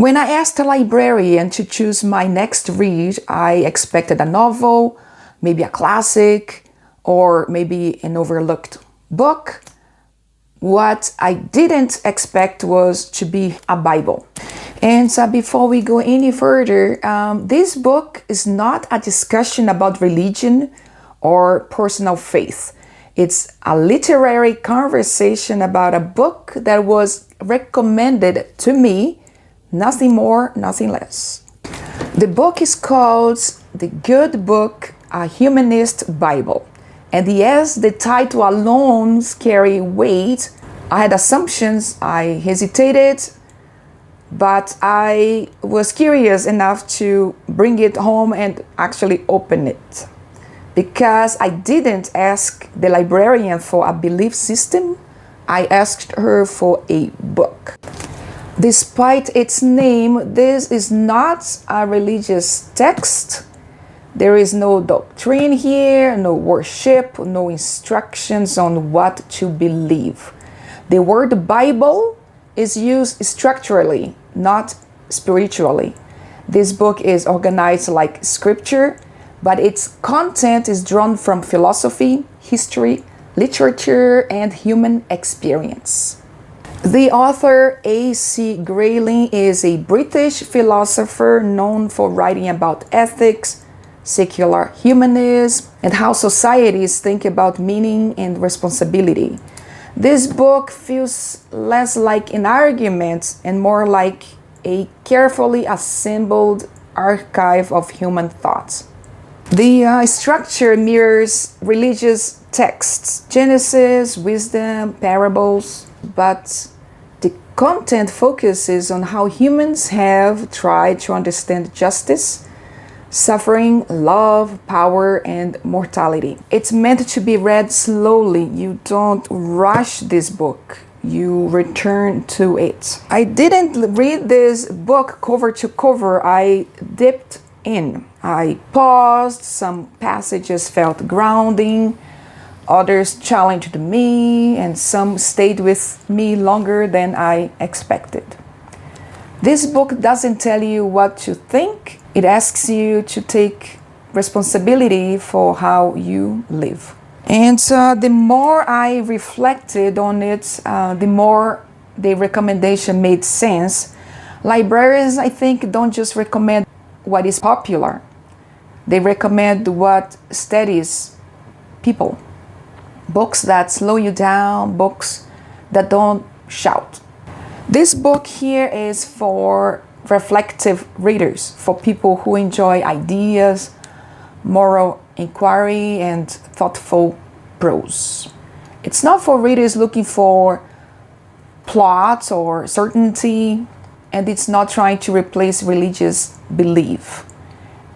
When I asked the librarian to choose my next read, I expected a novel, maybe a classic, or maybe an overlooked book. What I didn't expect was to be a Bible. And so before we go any further, this book is not a discussion about religion or personal faith. It's a literary conversation about a book that was recommended to me, nothing more, nothing less. The book is called The Good Book, a Humanist Bible. And yes, the title alone carries weight. I had assumptions, I hesitated, but I was curious enough to bring it home and actually open it. Because I didn't ask the librarian for a belief system, I asked her for a book. Despite its name, this is not a religious text. There is no doctrine here, no worship, no instructions on what to believe. The word Bible is used structurally, not spiritually. This book is organized like scripture, but its content is drawn from philosophy, history, literature, and human experience. The author A.C. Grayling is a British philosopher known for writing about ethics, secular humanism, and how societies think about meaning and responsibility. This book feels less like an argument and more like a carefully assembled archive of human thoughts. The structure mirrors religious texts, Genesis, wisdom, parables, but the content focuses on how humans have tried to understand justice, suffering, love, power, and mortality. It's meant to be read slowly. You don't rush this book. You return to it. I didn't read this book cover to cover. I dipped in. I paused. Some passages felt grounding. Others challenged me, and some stayed with me longer than I expected. This book doesn't tell you what to think. It asks you to take responsibility for how you live. And the more I reflected on it, the more the recommendation made sense. Librarians, I think, don't just recommend what is popular. They recommend what steadies people. Books that slow you down, books that don't shout. This book here is for reflective readers, for people who enjoy ideas, moral inquiry, and thoughtful prose. It's not for readers looking for plot or certainty, and it's not trying to replace religious belief.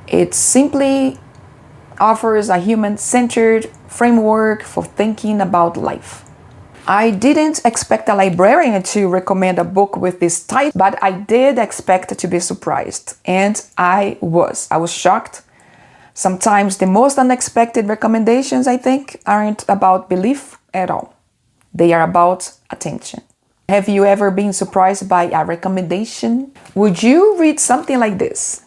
It simply offers a human-centered framework for thinking about life. I didn't expect a librarian to recommend a book with this title, but I did expect to be surprised, and I was shocked. Sometimes the most unexpected recommendations, I think, aren't about belief at all. They are about attention. Have you ever been surprised by a recommendation? Would you read something like this?